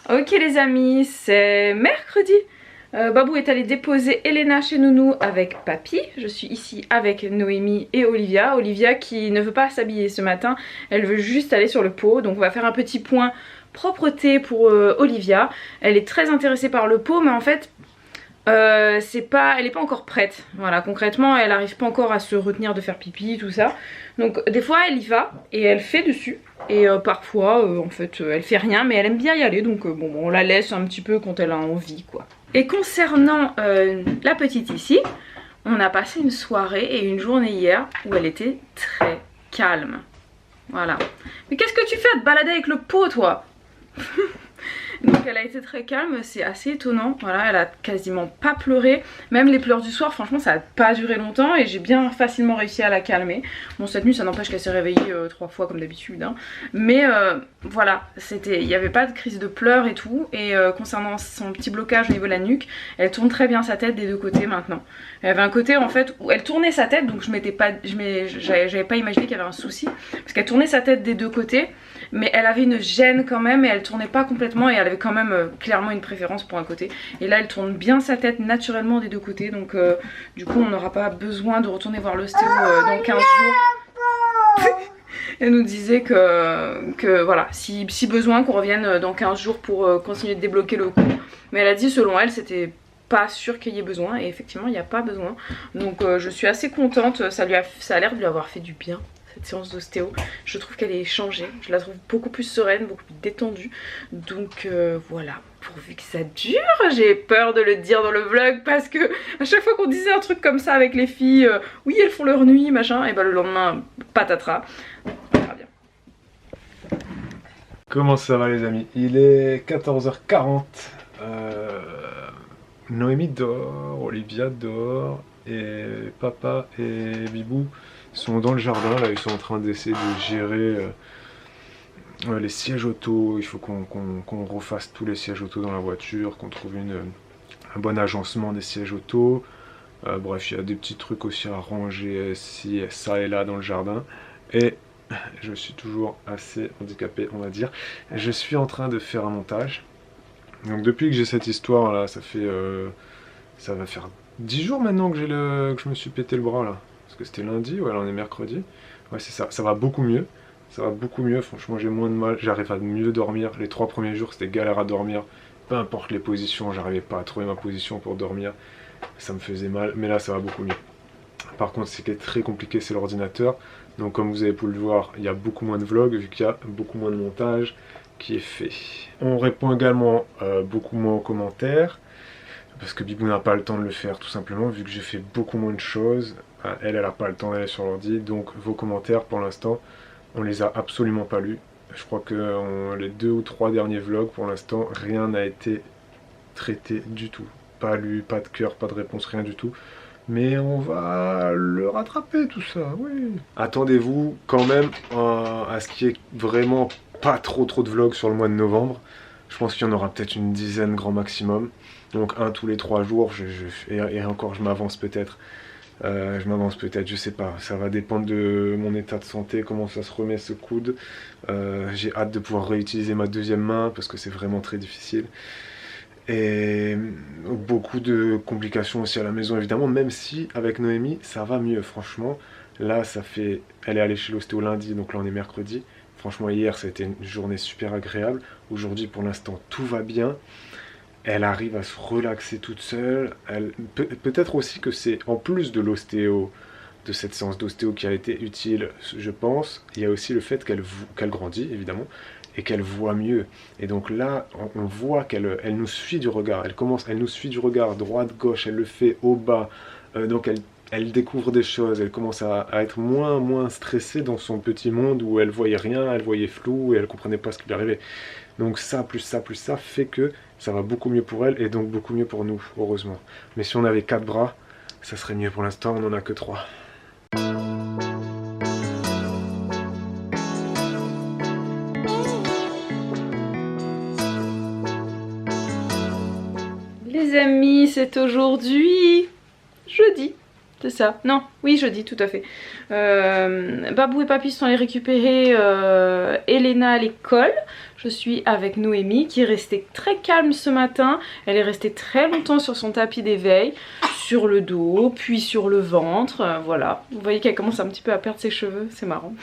Ok les amis, c'est mercredi. Babou est allé déposer Elena chez Nounou avec Papy. Je suis ici avec Noémie et Olivia. Olivia qui ne veut pas s'habiller ce matin, elle veut juste aller sur le pot. Donc on va faire un petit point propreté pour Olivia. Elle est très intéressée par le pot, mais en fait elle est pas encore prête. Voilà, concrètement elle arrive pas encore à se retenir de faire pipi, tout ça. Donc des fois elle y va et elle fait dessus. Et parfois en fait elle fait rien, mais elle aime bien y aller. Donc bon, on la laisse un petit peu quand elle a envie quoi. Et concernant la petite ici, on a passé une soirée et une journée hier où elle était très calme. Voilà. Mais qu'est-ce que tu fais à te balader avec le pot toi? Donc elle a été très calme, c'est assez étonnant. Voilà, elle a quasiment pas pleuré. Même les pleurs du soir, franchement ça a pas duré longtemps et j'ai bien facilement réussi à la calmer. Bon, cette nuit ça n'empêche qu'elle s'est réveillée 3 fois comme d'habitude hein. Mais voilà, il n'y avait pas de crise de pleurs et tout. Et concernant son petit blocage au niveau de la nuque, elle tourne très bien sa tête des deux côtés maintenant. Elle avait un côté en fait où elle tournait sa tête, donc j'avais pas imaginé qu'il y avait un souci. Parce qu'elle tournait sa tête des deux côtés, mais elle avait une gêne quand même et elle tournait pas complètement et elle avait quand même clairement une préférence pour un côté. Et là elle tourne bien sa tête naturellement des deux côtés, donc du coup on n'aura pas besoin de retourner voir l'ostéo dans 15 jours. Elle nous disait que voilà, si besoin qu'on revienne dans 15 jours pour continuer de débloquer le cou. Mais elle a dit selon elle c'était pas sûr qu'il y ait besoin et effectivement il n'y a pas besoin. Donc je suis assez contente, ça a l'air de lui avoir fait du bien. Cette séance d'ostéo, je trouve qu'elle est changée, je la trouve beaucoup plus sereine, beaucoup plus détendue. Donc voilà, pourvu que ça dure. J'ai peur de le dire dans le vlog parce que à chaque fois qu'on disait un truc comme ça avec les filles, oui elles font leur nuit machin, et bah le lendemain patatras. On verra bien. Comment ça va les amis? Il est 14h40. Noémie dort, Olivia dort et papa et Bibou sont dans le jardin. Là ils sont en train d'essayer de gérer les sièges auto. Il faut qu'on refasse tous les sièges auto dans la voiture, qu'on trouve un bon agencement des sièges auto. Bref, il y a des petits trucs aussi à ranger ici, ça et là dans le jardin. Et je suis toujours assez handicapé on va dire. Je suis en train de faire un montage. Donc depuis que j'ai cette histoire là, ça va faire 10 jours maintenant que je me suis pété le bras là. Parce que c'était lundi, ouais là on est mercredi. Ouais c'est ça, ça va beaucoup mieux. Ça va beaucoup mieux, franchement j'ai moins de mal, j'arrive à mieux dormir. Les 3 premiers jours c'était galère à dormir. Peu importe les positions, j'arrivais pas à trouver ma position pour dormir. Ça me faisait mal, mais là ça va beaucoup mieux. Par contre ce qui est très compliqué c'est l'ordinateur. Donc comme vous avez pu le voir, il y a beaucoup moins de vlogs vu qu'il y a beaucoup moins de montage qui est fait. On répond également beaucoup moins aux commentaires parce que Bibou n'a pas le temps de le faire tout simplement vu que j'ai fait beaucoup moins de choses. Elle n'a pas le temps d'aller sur l'ordi, donc vos commentaires pour l'instant on les a absolument pas lus. Je crois que les 2 ou 3 derniers vlogs pour l'instant rien n'a été traité du tout. Pas lu, pas de cœur, pas de réponse, rien du tout. Mais on va le rattraper tout ça, oui. Attendez-vous quand même à ce qu'il y ait vraiment pas trop de vlogs sur le mois de novembre. Je pense qu'il y en aura peut-être une dizaine grand maximum. Donc un tous les 3 jours, et encore je m'avance peut-être. Je sais pas. Ça va dépendre de mon état de santé, comment ça se remet ce coude. J'ai hâte de pouvoir réutiliser ma deuxième main parce que c'est vraiment très difficile. Et beaucoup de complications aussi à la maison évidemment, même si avec Noémie ça va mieux franchement. Là elle est allée chez l'ostéo lundi, donc là on est mercredi. Franchement hier ça a été une journée super agréable. Aujourd'hui pour l'instant tout va bien. Elle arrive à se relaxer toute seule. Peut-être aussi que c'est en plus de l'ostéo, de cette séance d'ostéo qui a été utile je pense. Il y a aussi le fait qu'elle grandit évidemment. Et qu'elle voit mieux. Et donc là, on voit qu'elle nous suit du regard. Elle nous suit du regard, droite, gauche, elle le fait au bas. Donc elle découvre des choses, elle commence à être moins stressée dans son petit monde où elle voyait rien, elle voyait flou et elle comprenait pas ce qui lui arrivait. Donc ça, plus ça, fait que ça va beaucoup mieux pour elle et donc beaucoup mieux pour nous, heureusement. Mais si on avait 4 bras, ça serait mieux pour l'instant, on n'en a que 3. Les amis, c'est aujourd'hui jeudi. C'est ça. Non, oui, jeudi, tout à fait. Babou et Papy sont allés récupérer Elena à l'école. Je suis avec Noémie qui est restée très calme ce matin. Elle est restée très longtemps sur son tapis d'éveil, sur le dos, puis sur le ventre. Voilà. Vous voyez qu'elle commence un petit peu à perdre ses cheveux, c'est marrant.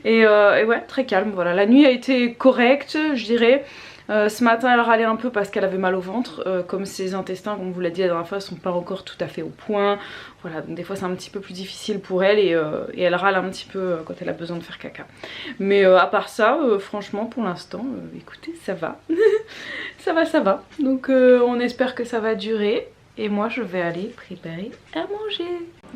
et ouais, très calme. Voilà. La nuit a été correcte, je dirais. Ce matin elle râlait un peu parce qu'elle avait mal au ventre, comme ses intestins, comme on vous l'a dit la dernière fois, sont pas encore tout à fait au point. Voilà, donc des fois c'est un petit peu plus difficile pour elle et elle râle un petit peu quand elle a besoin de faire caca. Mais à part ça, franchement pour l'instant, écoutez, ça va. ça va. Donc on espère que ça va durer et moi je vais aller préparer à manger.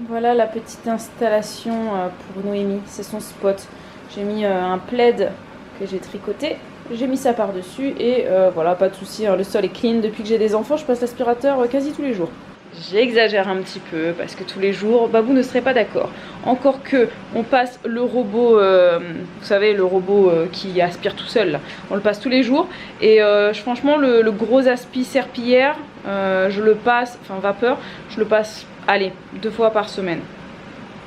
Voilà la petite installation pour Noémie, c'est son spot. J'ai mis un plaid que j'ai tricoté. J'ai mis ça par dessus et voilà, pas de souci, hein, le sol est clean. Depuis que j'ai des enfants, je passe l'aspirateur quasi tous les jours. J'exagère un petit peu parce que tous les jours, Babou ne serait pas d'accord. Encore que on passe le robot, vous savez, le robot qui aspire tout seul, là. On le passe tous les jours. Et franchement, le gros aspi serpillière, je le passe, enfin vapeur, je le passe, allez, 2 fois par semaine,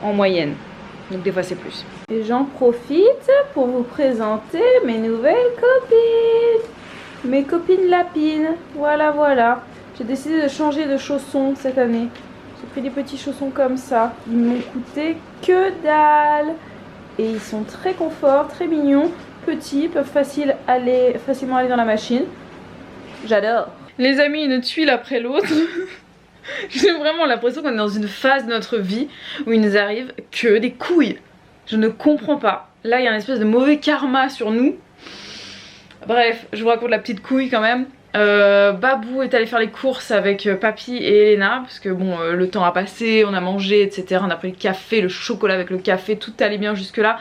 en moyenne. Donc des fois c'est plus. Et j'en profite pour vous présenter mes nouvelles copines. Mes copines lapines. Voilà, voilà. J'ai décidé de changer de chaussons cette année. J'ai pris des petits chaussons comme ça. Ils m'ont coûté que dalle. Et ils sont très confort, très mignons. Petits, peuvent facilement aller dans la machine. J'adore. Les amis, une tuile après l'autre. J'ai vraiment l'impression qu'on est dans une phase de notre vie où il nous arrive que des couilles. Je ne comprends pas. Là, il y a une espèce de mauvais karma sur nous. Bref, je vous raconte la petite couille quand même. Babou est allé faire les courses avec Papy et Elena parce que bon, le temps a passé, on a mangé, etc. On a pris le café, le chocolat avec le café, tout allait bien jusque là.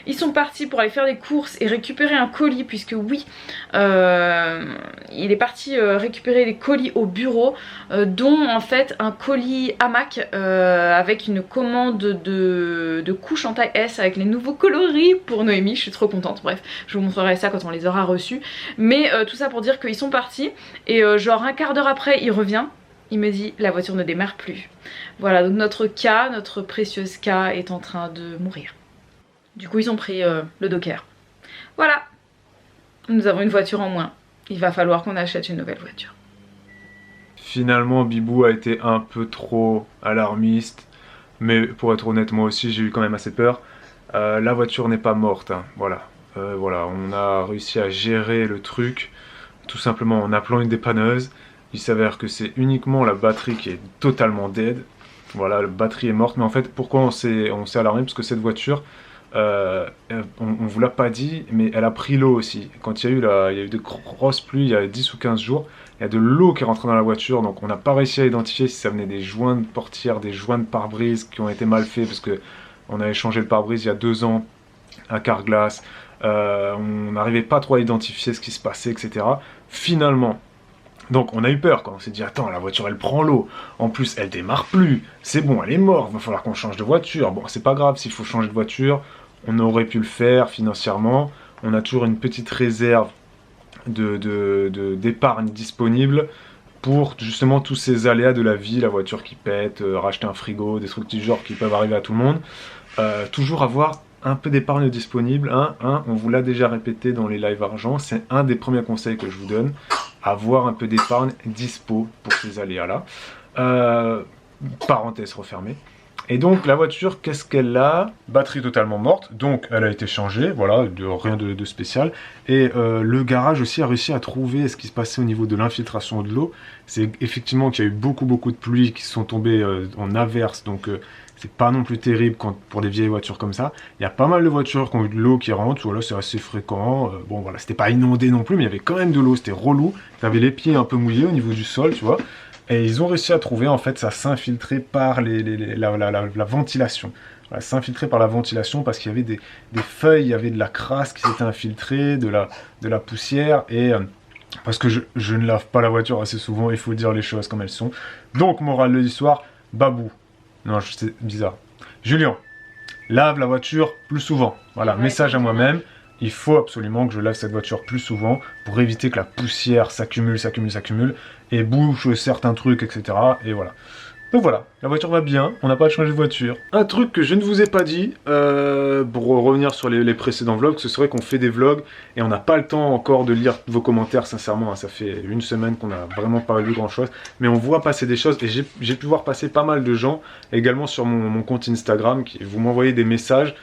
Ils sont partis pour aller faire des courses et récupérer un colis puisque oui, il est parti récupérer des colis au bureau, dont en fait un colis hamac avec une commande de couches en taille S avec les nouveaux coloris pour Noémie. Je suis trop contente, bref, je vous montrerai ça quand on les aura reçus. Mais tout ça pour dire qu'ils sont partis et genre un quart d'heure après il revient. Il me dit la voiture ne démarre plus. Voilà, donc notre précieuse K est en train de mourir. Du coup ils ont pris le Docker. Voilà, nous avons une voiture en moins. Il va falloir qu'on achète une nouvelle voiture. Finalement Bibou a été un peu trop alarmiste. Mais pour être honnête, moi aussi j'ai eu quand même assez peur. La voiture n'est pas morte, hein. Voilà. Voilà, on a réussi à gérer le truc tout simplement en appelant une dépanneuse. Il s'avère que c'est uniquement la batterie qui est totalement dead. Voilà, la batterie est morte. Mais en fait, pourquoi on s'est alarmé? Parce que cette voiture, on vous l'a pas dit, mais elle a pris l'eau aussi. Quand il y a eu de grosses pluies il y a 10 ou 15 jours, il y a de l'eau qui est rentrée dans la voiture, donc on n'a pas réussi à identifier si ça venait des joints de portière, des joints de pare-brise qui ont été mal faits, parce que on avait changé le pare-brise il y a 2 ans, un carglass, on n'arrivait pas trop à identifier ce qui se passait, etc. Finalement, donc on a eu peur quand on s'est dit attends, la voiture elle prend l'eau, en plus elle démarre plus, c'est bon, elle est morte, va falloir qu'on change de voiture. Bon, c'est pas grave s'il faut changer de voiture, on aurait pu le faire financièrement, on a toujours une petite réserve d'épargne disponible pour justement tous ces aléas de la vie, la voiture qui pète, racheter un frigo, des trucs du genre qui peuvent arriver à tout le monde. Toujours avoir un peu d'épargne disponible, on vous l'a déjà répété dans les lives argent, c'est un des premiers conseils que je vous donne, avoir un peu d'épargne dispo pour ces aléas là. Parenthèse refermée. Et donc la voiture, qu'est-ce qu'elle a? Batterie totalement morte, donc elle a été changée, voilà, rien de spécial. Et le garage aussi a réussi à trouver ce qui se passait au niveau de l'infiltration de l'eau. C'est effectivement qu'il y a eu beaucoup de pluies qui sont tombées en averse, donc c'est pas non plus terrible pour des vieilles voitures comme ça. Il y a pas mal de voitures qui ont eu de l'eau qui rentre, voilà, c'est assez fréquent. Bon voilà, c'était pas inondé non plus, mais il y avait quand même de l'eau, c'était relou. T'avais les pieds un peu mouillés au niveau du sol, tu vois. Et ils ont réussi à trouver, en fait, ça s'infiltrait par la ventilation. Voilà, s'infiltrait par la ventilation parce qu'il y avait des feuilles, il y avait de la crasse qui s'était infiltrée, de la poussière, et parce que je ne lave pas la voiture assez souvent, il faut dire les choses comme elles sont. Donc, morale de l'histoire, Babou, non, c'est bizarre, Julien, lave la voiture plus souvent. Voilà, ouais, message à moi-même. Il faut absolument que je lave cette voiture plus souvent pour éviter que la poussière s'accumule et bouche certains trucs, etc. Et voilà. Donc voilà, la voiture va bien, on n'a pas changé de voiture. Un truc que je ne vous ai pas dit, pour revenir sur les précédents vlogs, ce serait qu'on fait des vlogs et on n'a pas le temps encore de lire vos commentaires, sincèrement, hein, ça fait une semaine qu'on n'a vraiment pas lu grand chose, mais on voit passer des choses et j'ai pu voir passer pas mal de gens, également sur mon compte Instagram, vous m'envoyez des messages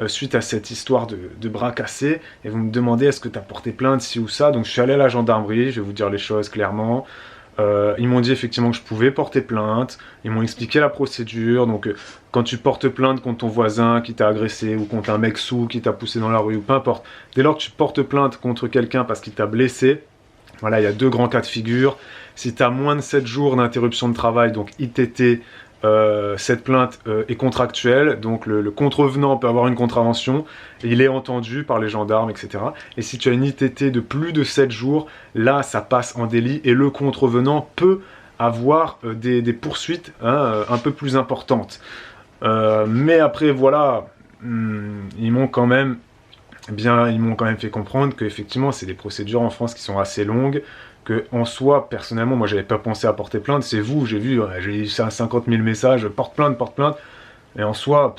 suite à cette histoire de bras cassés, et vous me demandez est-ce que tu as porté plainte, ci ou ça, donc je suis allé à la gendarmerie, je vais vous dire les choses clairement. Ils m'ont dit effectivement que je pouvais porter plainte, ils m'ont expliqué la procédure, donc quand tu portes plainte contre ton voisin qui t'a agressé, ou contre un mec saoul qui t'a poussé dans la rue, ou peu importe, dès lors que tu portes plainte contre quelqu'un parce qu'il t'a blessé, voilà, il y a 2 grands cas de figure. Si tu as moins de 7 jours d'interruption de travail, donc ITT, cette plainte est contractuelle, donc le contrevenant peut avoir une contravention, il est entendu par les gendarmes, etc. Et si tu as une ITT de plus de 7 jours, là ça passe en délit et le contrevenant peut avoir des poursuites un peu plus importantes. Mais après voilà, ils m'ont quand même fait comprendre qu'effectivement c'est des procédures en France qui sont assez longues, que en soi, personnellement, moi j'avais pas pensé à porter plainte, c'est vous, j'ai vu, j'ai eu 50 000 messages, porte plainte, et en soi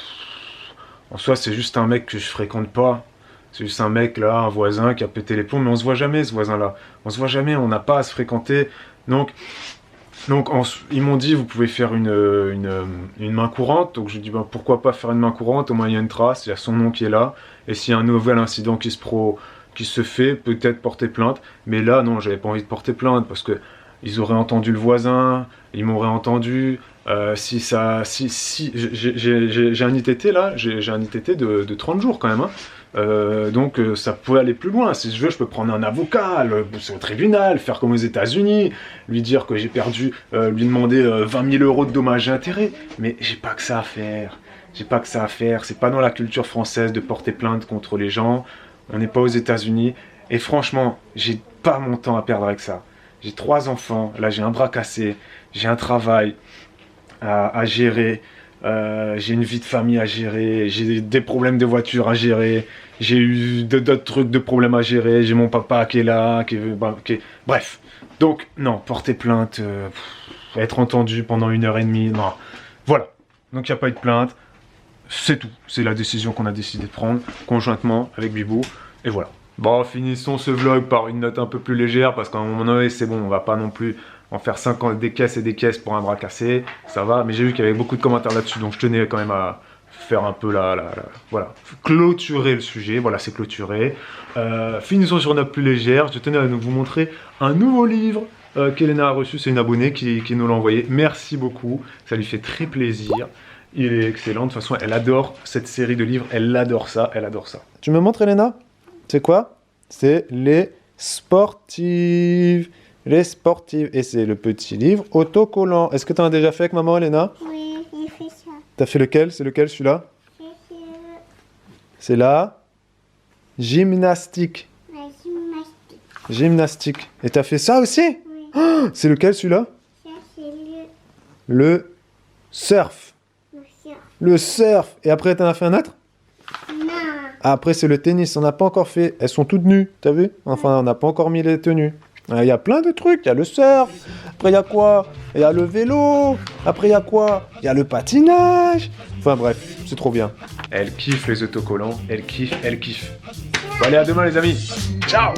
c'est juste un mec que je fréquente pas, c'est juste un mec là, un voisin qui a pété les plombs, mais on se voit jamais ce voisin là, on se voit jamais, on n'a pas à se fréquenter, donc ils m'ont dit vous pouvez faire une main courante, donc je dis ben, pourquoi pas faire une main courante, au moins il y a une trace, il y a son nom qui est là, et s'il y a un nouvel incident qui se fait, peut-être porter plainte, mais là non, j'avais pas envie de porter plainte parce que ils auraient entendu le voisin, ils m'auraient entendu, si j'ai un ITT là, j'ai un ITT de 30 jours quand même, hein. Donc ça peut aller plus loin, si je veux je peux prendre un avocat, au tribunal, faire comme aux États-Unis, lui dire que j'ai perdu, lui demander 20 000 € de dommages et intérêts, mais j'ai pas que ça à faire, c'est pas dans la culture française de porter plainte contre les gens. On n'est pas aux États-Unis, et franchement, j'ai pas mon temps à perdre avec ça. J'ai 3 enfants, là j'ai un bras cassé, j'ai un travail à gérer, j'ai une vie de famille à gérer, j'ai des problèmes de voiture à gérer, j'ai eu d'autres trucs de problèmes à gérer, j'ai mon papa qui est là, bref. Donc, non, porter plainte, être entendu pendant 1h30, non. Voilà, donc il n'y a pas eu de plainte. C'est tout, c'est la décision qu'on a décidé de prendre conjointement avec Bibou, et voilà. Bon, finissons ce vlog par une note un peu plus légère, parce qu'à un moment donné, c'est bon, on va pas non plus en faire 50 des caisses et des caisses pour un bras cassé, ça va, mais j'ai vu qu'il y avait beaucoup de commentaires là-dessus, donc je tenais quand même à faire un peu voilà, clôturer le sujet, voilà, c'est clôturé. Finissons sur une note plus légère, je tenais à vous montrer un nouveau livre qu'Elena a reçu, c'est une abonnée qui nous l'a envoyé, merci beaucoup, ça lui fait très plaisir. Il est excellent, de toute façon elle adore cette série de livres, elle adore ça, Tu me montres Elena? C'est quoi? C'est les sportives. Les sportives. Et c'est le petit livre autocollant. Est-ce que tu en as déjà fait avec maman Elena? Oui, j'ai fait ça. T'as fait lequel? C'est lequel celui-là? C'est la gymnastique. La gymnastique. Gymnastique. Et t'as fait ça aussi? Oui. Oh, c'est lequel celui-là? Ça, c'est Le surf. surf. Le surf. Et après t'en as fait un autre? Non. Après, c'est le tennis, on n'a pas encore fait. Elles sont toutes nues, t'as vu? Enfin, on n'a pas encore mis les tenues. Il y a plein de trucs, il y a le surf. Après, il y a quoi? Il y a le vélo. Après, il y a quoi? Il y a le patinage. Enfin, bref, c'est trop bien. Elle kiffe les autocollants, elle kiffe. Bon, allez, à demain, les amis. Ciao!